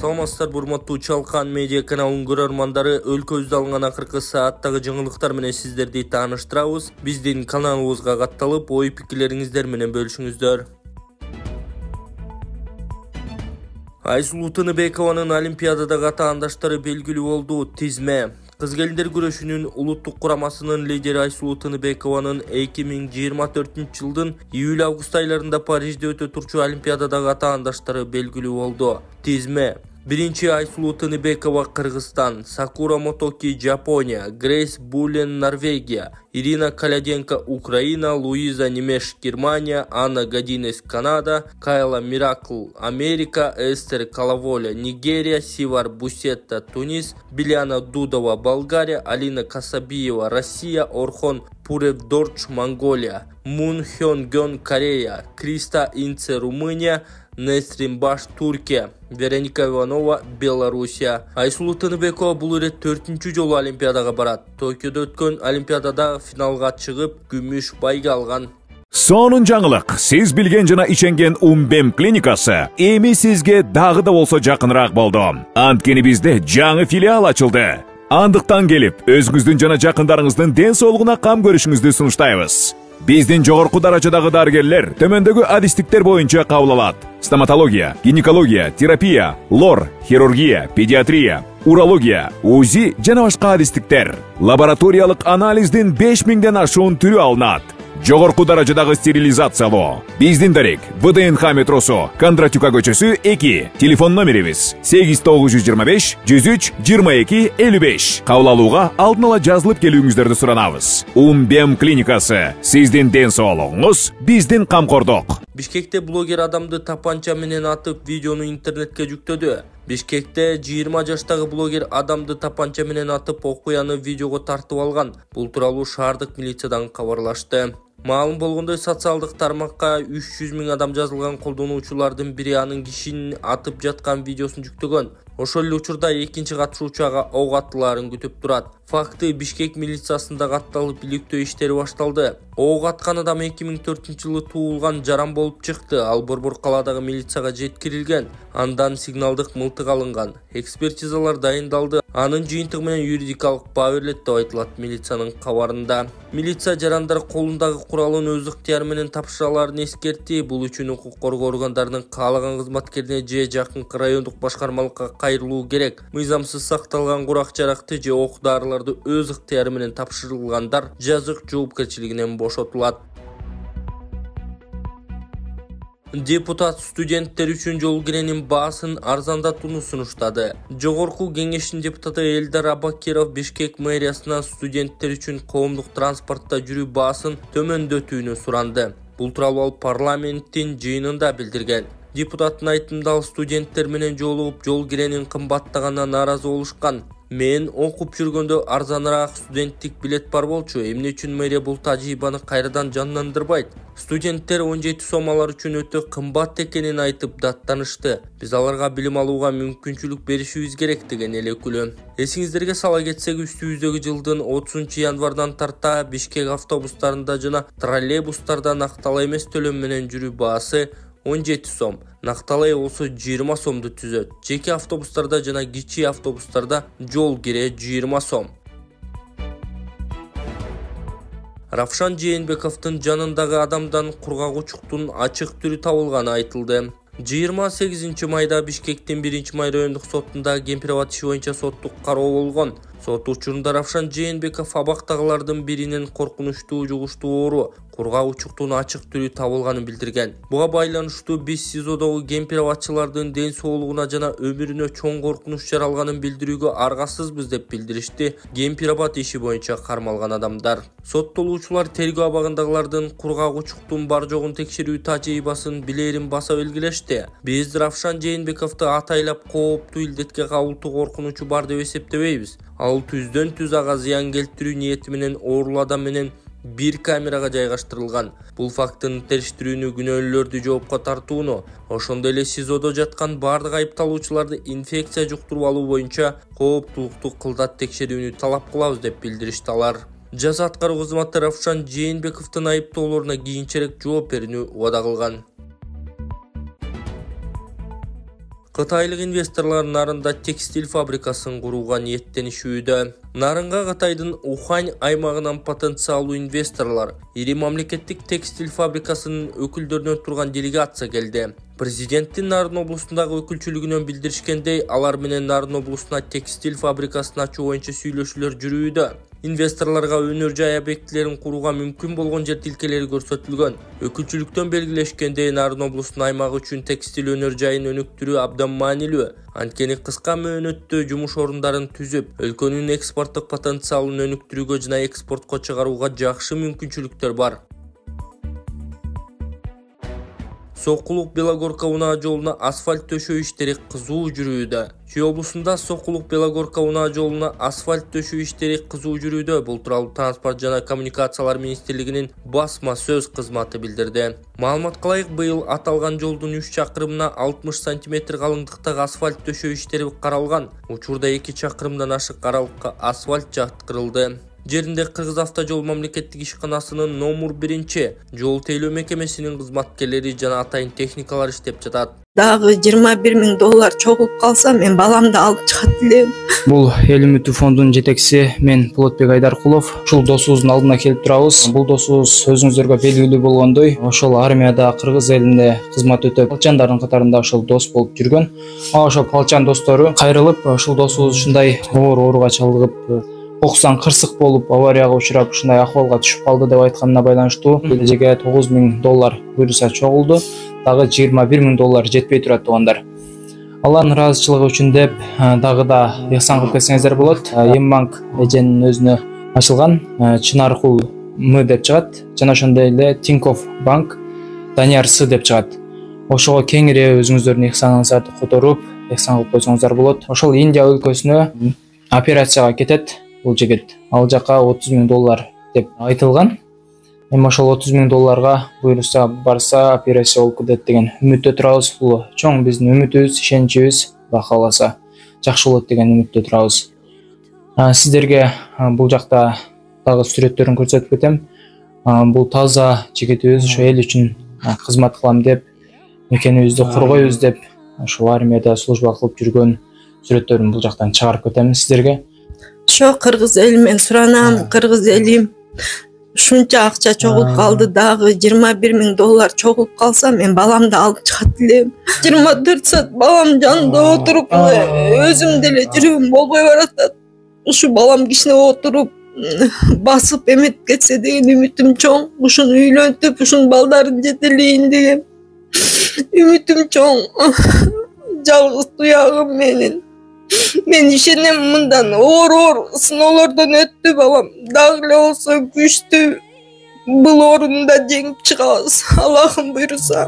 Саламатсыздар, урматтуу Чалкан медиа каналынын көрөрмандары, өлкөбүздө алынган акыркы сааттагы жаңылыктар менен сиздерди тааныштырабыз. Биздин каналыбызга катталып, ой пикирлериңиздер менен бөлүшүңүздөр. Айсулуу Тыныбекованын Олимпиададагы атаандаштары белгилүү болду. Тизме. Кыз-келиндер күрөшүнүн улуттук курамасынын лидери Айсулуу Тыныбекованын 2024-жылдын июль-август айларында Парижде өтө турчу Олимпиададагы атаандаштары белгилүү болду. Тизме. Биринчи Айсулуу Тыныбекова Кыргызстан, Сакура Мотоки Жапония, Грейс Буллен Норвегия, Ирина Коляденко Украина, Луиза Немеш Германия, Анна Гадинес Канада, Кайла Миракл Америка, Эстер Калаволя Нигерия, Сивар Бусетта Тунис, Биляна Дудова Болгария, Алина Касабиева Россия, Орхон Пуревдорч Монголия, Мун Хён Гён Корея, Криста Инце Румыния, Несрин Баш Туркия, Вероника Иванова Белоруссия. Айсулуу Тыныбекова бул ирет 4-чү жолу Олимпиадага барат. Токиодо өткөн Олимпиадада финалга чыгып, күмүш байга алган. Сонун жаңылык. Сиз билген жана иченген Умбем клиникасы эми сизге дагы да болсо жакыныраак болду. Анткени бизде жаңы филиал ачылды. Андыктан келип, өзүңүздүн жана жакындарыңыздын ден соолугуна кам көрүшүңүздү сунуштайбыз. Биздин жогорку даражадагы дарыгерлер төмөндөгү адистиктер боюнча кабыл алат. Стоматология, гинекология, терапия, лор, хирургия, педиатрия, урология, УЗИ жана башка адистиктер. Лабораториялык анализдин 5000ден ашуун түрү алынат. Жогорку даражадагы стерилизациялоо. Биздин дарек ВДНХ метросу, Кондратюка көчөсү 2. Телефон номерибиз 8925 103 22 55. Кабыл алууга алдын ала жазылып келүүңүздөрдү суранабыз. Умбем клиникасы. Сиздин ден соолугуңуз, биздин камкордук. Бишкекте блогер адамды тапанча менен атып видеону интернетке жүктөдү. Бишкекте 20 жаштагы блогер адамды тапанча менен атып окуяны видеого тартып алган. Бул тууралуу шаардык милициядан кабарлашты. Маалым болгондой, социалдык тармакка 300 000 адам жазылган колдонуучулардын бири анын кишинин атып жаткан видеосун жүктөгөн. Ошол эле учурда экинчи катышуучу ага ок аттыларын күтүп турат. Факты Бишкек милициясында катталып, иликтөө иштери башталды. Ок аткан адам 2004-жылы туулган, жаран болуп чыкты. Ал Борбор калаадагы милицияга жеткирилген. Андан сигналдык мылтык алынган. Экспертизалар дайындалды. Анын жыйынтыгы менен юридикалык баа берилет деп айтылат милициянын кабарында. Милиция жарандар колундагы куралын өз ыктыяры менен тапшыраларын эскертти. Бул үчүн укук коргоо органдарынын каалаган кызматкерине же жакынкы райондук башкармалыкка кайрылуу керек. Мыйзамсыз сакталган курак-жаракты же ок-дарыларды өз ыктыяры менен тапшырылгандар жазык жоопкерчилигинен бошотулат. Депутат студенттер үчүн жол киренин баасын арзандатууну сунуштады. Жогорку кеңештин депутаты Элдар Абакиров Бишкек мэриясынан студенттер үчүн коомдук транспортто жүрүү баасын төмөндөтүүнү суранды. Бул тууралуу ал парламенттин жыйынында билдирген. Депутаттын айтымында ал студенттер менен жолугуп, жол киренин кымбаттаганына нааразы болушкан. Мен окуп жүргөндө арзаныраак студенттик билет бар болчу. Эмне үчүн мэрия бул тажрыйбаны кайрадан жандандырбайт? Студенттер 17 сом алар үчүн өтө кымбат экенин айтып даттанышты. Биз аларга билим алууга мүмкүнчүлүк беришибиз керек деген эле күлөм. Эсиңиздерге сала кетсек, үстүбүздөгү жылдын 30-январдан тарта Бишкек автобустарында жана троллейбустарда нактала эмес төлөм менен жүрүү баасы 17 сом, накталай болсо 20 сомду түзөт. Жеке автобустарда жана кичи автобустарда жол кире 20 сом. Равшан Жээнбековдун жанындагы адамдан кургак учуктун ачык түрү табылганы айтылды. 28 майда Бишкектин 1-май райондук сотунда кемпир-абад иши боюнча соттук кароо болгон. Сот учурунда Равшан Жээнбеков абактагылардын биринен коркунучтуу жугуштуу оору, кургак учуктун ачык түрү табылганын билдирген. Буга байланыштуу биз СИЗОдогу кемпир-абадчылардын ден соолугуна жана өмүрүнө чоң коркунуч жаралганын билдирүүгө аргасызбыз деп билдиришти кемпир-абад иши боюнча кармалган адамдар. Соттолуучулар тергөө абагындагылардын кургак учуктун бар жогун текшерүү тажрыйбасын билерин баса белгилешти. Биз Равшан Жээнбековду атайлап кооптуу илдетке кабылтуу коркунучу бар деп эсептебейбиз. Ал түздөн-түз ага зыян келтирүү ниети менен оорулуу адам менен бир камерага жайгаштырылган. Бул фактын териштирүүнү, күнөөлүүлөрдү жоопко тартууну, ошондой эле СИЗОдо жаткан бардык айыпталуучуларды инфекция жуктуруп алуу боюнча кооптуулукту кылдат текшерүүнү талап кылабыз деп билдиришти алар. Жаза аткаруу кызматы Равшан Жээнбековдун айыптоолоруна кийинчерээк жооп берүүнү убада кылган. Кытайлык инвесторлар Нарында текстиль фабрикасын курууга ниеттенишүүдө. Нарынга Кытайдын Ухань аймагынан потенциалдуу инвесторлар ири мамлекеттик текстиль фабрикасынын өкүлдөрүнөн турган делегация келди. Президенттин Нарын облусундагы өкүлчүлүгүнөн билдиришкендей, алар менен Нарын облусуна текстиль фабрикасын ачуу боюнча сүйлөшүүлөр жүрүүдө. Инвесторларга өнөр жай объектилерин курууга мүмкүн болгон жер тилкелери көрсөтүлгөн. Өкүлчүлүктөн белгилешкендей, Нарын облусунун аймагы үчүн текстиль өнөр жайын өнүктүрүү абдан маанилүү. Анткени кыска мөөнөттө жумуш орундарын түзүп, өлкөнүн экспорттук потенциалын өнүктүрүүгө жана экспортко чыгарууга жакшы мүмкүнчүлүктөр бар. Сокулук Белогорка унаа жолуна асфальт төшөө иштери кызуу жүрүүдө. Чүй облусунда Сокулук Белогорка унаа жолуна асфальт төшөө иштери кызуу жүрүүдө. Бул тууралуу Транспорт жана коммуникациялар министрлигинин басма сөз кызматы билдирди. Маалыматка ылайык, быйыл аталган жолдун 3 чакырымына 60 см калыңдыктагы асфальт төшөө иштери каралган. Учурда 2 чакырымдан ашык аралыкка асфальт жаткырылды. Жеринде Кыргыз автожол мамлекеттик ишканасынын номер 1 жол тейлөө мекемесинин кызматкерлери жана атайын техникалар иштеп жатат. Дагы $21,000 чогулуп калса, мен баламды алып чыгат элем. Бул эл үмүтү фондунун жетекчиси мен Болотбек Айдаркулов. Ушул досубуздун алдына келип турабыз. Бул досубуз өзүңүздөргө белгилүү болгондой, ошол армияда Кыргыз элинде кызмат өтөп, палчандардын катарында ошол дос болуп жүргөн. Ошол палчан достору кайрылып, ушул досубуз ушундай ооруга чалдыгып, окусан кырсык болуп, аварияга учурап, ушундай акыбалга түшүп калды деп айтканына байланыштуу кележеге $9,000 буйруса чогулду. Дагы $21,000 жетпей турат туугандар. Алардын ыраазычылыгы үчүн деп дагы да ыхсан кылып кетсеңиздер болот. Ембанк эженин өзүнө ачылган Чынаркул М деп чыгат. Жана ошондой эле Тинькофф банк Данияр С деп чыгат. Ошого кеңири өзүңүздөрдүн ыхсаныңыздарды которуп, ыхсан кылып койсоңуздар болот. Ошол Индия өлкөсүнө операцияга кетет. Бул жигит ал жака $30,000 деп айтылган. Эми ошол $30,000 буйруса барса операция болуп кетет деген үмүттө турабыз. Бул чоң биздин үмүтүбүз, ишеничибиз. Бак кааласа жакшы болот деген үмүттө турабыз. Сиздерге бул жакта дагы сүрөттөрүн көрсөтүп кетем. Бул таза жигитибиз, ошо эл үчүн кызмат кылам деп, мекенибизди коргойбуз деп, ошол армияда служба кылып жүргөн сүрөттөрүн бул жактан чыгарып кетем сиздерге. Ошо кыргыз элимен суранам, кыргыз элим ушунча акча чогулуп калды, дагы $21,000 чогулуп калса, мен баламды алып чыгат элем. 24 саат балам жанында отуруп, өзүм деле жүрүм болбой баратат. Ушу балам кичине отуруп, басып эметип кетсе деген үмүтүм чоң. Ушуну үйлөнтүп, ушунун балдарын жетелейин деген үмүтүм чоң. Жалгыз туягым менин. Мен ишенем, мындан оор сыноолордон өттү балам. Дагы эле болсо күчтүү бул орунда жеңип чыгабыз, Аллахым буйруса.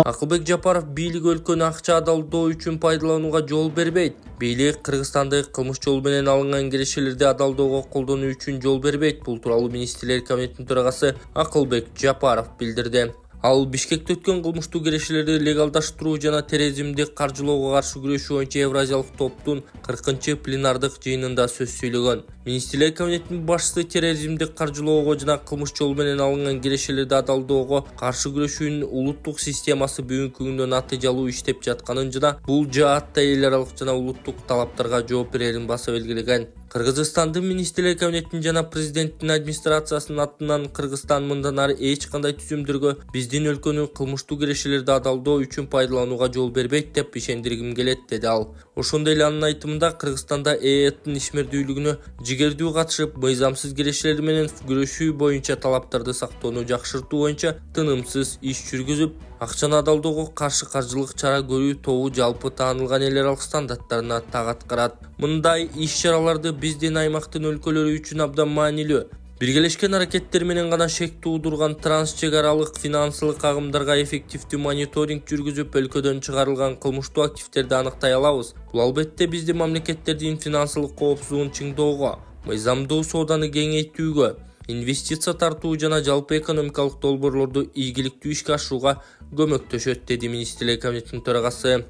Акылбек Жапаров бийлик өлкөнү акча адалдоо үчүн пайдаланууга жол бербейт. Бийлик Кыргызстандык кылмыш жол менен алынган кирешелерди адалдоого колдонуу үчүн жол бербейт. Бул тууралуу Министрлер комитетинин төрагасы Акылбек Жапаров билдирди. Ал Бишкекте өткөн кылмыштуу кирешелерди легалдаштыруу жана терроризмди каржылоого каршы күрөшүү боюнча Евразиялык топтун 40-чы пленардык жыйынында сөз сүйлөгөн. Министрлер комитетинин башчысы терроризмди каржылоого жана кылмыш жол менен алынган кирешелерди адалдоого каршы күрөшүүнүн улуттук системасы бүгүнкү күндө натыйжалуу иштеп жатканын жана бул жаатта эл аралык жана улуттук талаптарга жооп берерин баса белгилеген. Кыргызстандын Министрлер комитетинин жана президенттин администрациясынын атынан Кыргызстан мындан ары эч кандай түзүмдөргө биздин өлкөнү кылмыштуу кирешелерди адалдоо үчүн пайдаланууга жол бербейт деп ишендиргим келет, деди ал. Ошондой эле анын айтымында Кыргызстанда ЭЭТтин ишмердүүлүгүнө жигердүү катышып, мыйзамсыз кирешелер менен күрөшүү боюнча талаптарды сактоону жакшыртуу боюнча тынымсыз иш жүргүзүп, акчаны адалдоого каршы каржылык чара көрүү тобу жалпы таанылган эл аралык стандарттарына так аткарат. Мындай иш-чараларды биздин аймактын өлкөлөрү үчүн абдан маанилүү. Биргелешкен аракеттер менен гана шек туудурган транс чек аралык финансылык агымдарга эффективдүү мониторинг жүргүзүп, өлкөдөн чыгарылган кылмыштуу активтерди аныктай алабыз. Бул албетте биздин мамлекеттердин финансылык коопсуздугун чыңдоого, мыйзамдуу сооданы кеңейтүүгө, инвестиция тартуу жана жалпы экономикалык долбоорлорду ийгиликтүү ишке ашырууга көмөктөшөт, деди Министрлер комитетинин төрагасы.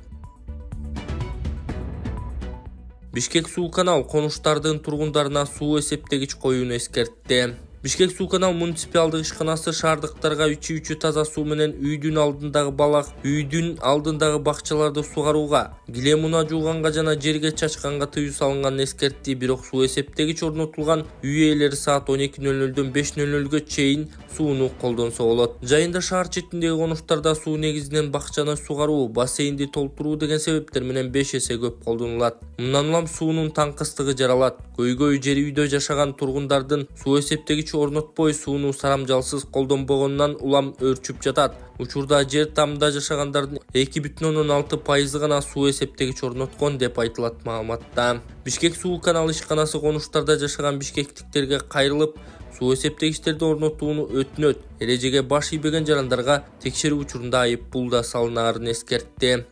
Бишкек суу канал конуштардын тургундарына суу эсептегич коюуну эскертти. Бишкек суу канал муниципалдык ишканасы шаардыктарга ичүүчү таза суу менен үйдүн алдындагы балак, үйдүн алдындагы бакчаларды сугарууга, килем уна жууганга жана жерге чачканга тыюу салынган эскертти. Бирок суу эсептегич орнотулган үй ээлери саат 12:00-дөн 5:00-га чейин сууну колдонсо болот. Жайында шаар четиндеги конуштарда суу негизинен бакчаны сугаруу, бассейнди толтуруу деген себептер менен 5 эсе көп колдонулат. Мындан улам суунун таңкыстыгы жаралат. Көйгөй жер үйдө жашаган тургундардын суу эсептегич орнотпой сууну сарамжалсыз колдонбогонунан улам өрчүп жатат. Учурда жер тамында жашагандардын 2,6% гана суу эсептегич орноткон деп айтылат маалыматта. Бишкек суу канал ишканасы конуштарда жашаган бишкектиктерге кайрылып, суу эсептегичтерди орнотууну өтүнөт. Эрежеге баш ийбеген жарандарга текшерүү учурунда айыппул да салынаарын эскертти.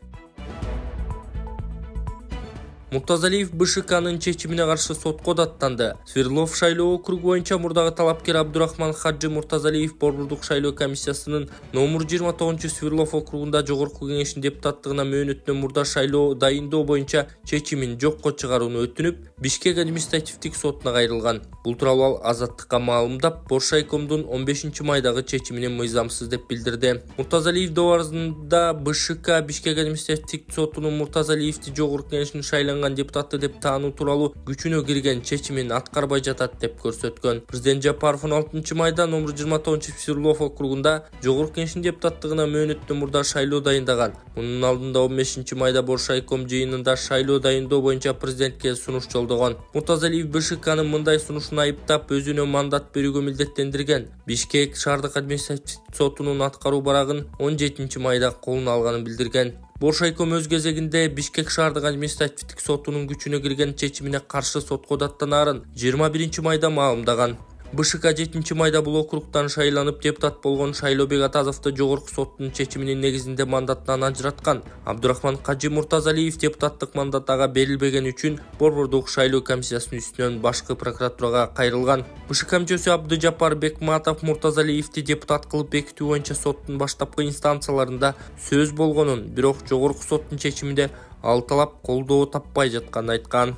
Муртазалиев БШКнын чечимине каршы сотко даттанды. Свердлов шайлоо округу боюнча мурдагы талапкер Абдурахман Хаджи Муртазалиев Борбордук шайлоо комиссиясынын номер 29 Свердлов округунда жогорку кеңештин депутаттыгына мөөнөттөн мурда шайлоо дайындоо боюнча чечимин жокко чыгарууну өтүнүп, Бишкек административдик сотуна кайрылган. Бул тууралуу ал Азаттыкка маалымдап, Боршайкомдун 15 майдагы чечимини мыйзамсыз деп билдирди. Муртазалиев добарызында БШК Бишкек административдик сотунун Муртазалиевди жогорку кеңештин шайланган депутатты деп таануу тууралуу күчүнө кирген чечимин аткарбай жатат деп көрсөткөн. Президент Жапаров 16 майда номер 29 Свердлов округунда жогорку кеңештин депутаттыгына мөөнөттөн мурда шайлоо дайындаган. Мунун алдында 15 майда Боршайком жыйынында шайлоо дайындоо боюнча президентке сунуш жолдогон. Муртазалиев БШКнын мындай сунушун айыптап, өзүнө мандат берүүгө милдеттендирген. Бишкек шаардык административдик сотунун аткаруу барагын 17 майда колуна алганын билдирген. Боршайком өз кезегинде Бишкек шаардык административдик сотунун күчүнө кирген чечимине каршы сотко даттанаарын 21 майда маалымдаган. БШК 7 майда бул округтан шайланып депутат болгон Шайлообек Атазовду жогорку соттун чечиминин негизинде мандаттан ажыраткан. Абдурахман Хаджи Муртазалиев депутаттык мандат ага берилбеген үчүн Борбордук шайлоо комиссиясынын үстүнөн башкы прокуратурага кайрылган. БШК мүчөсү Абдыжапар Бекматов Муртазалиевди депутат кылып бекитүү боюнча соттун баштапкы инстанцияларында сөз болгонун, бирок жогорку соттун чечиминде ал талап колдоо таппай жатканын айткан.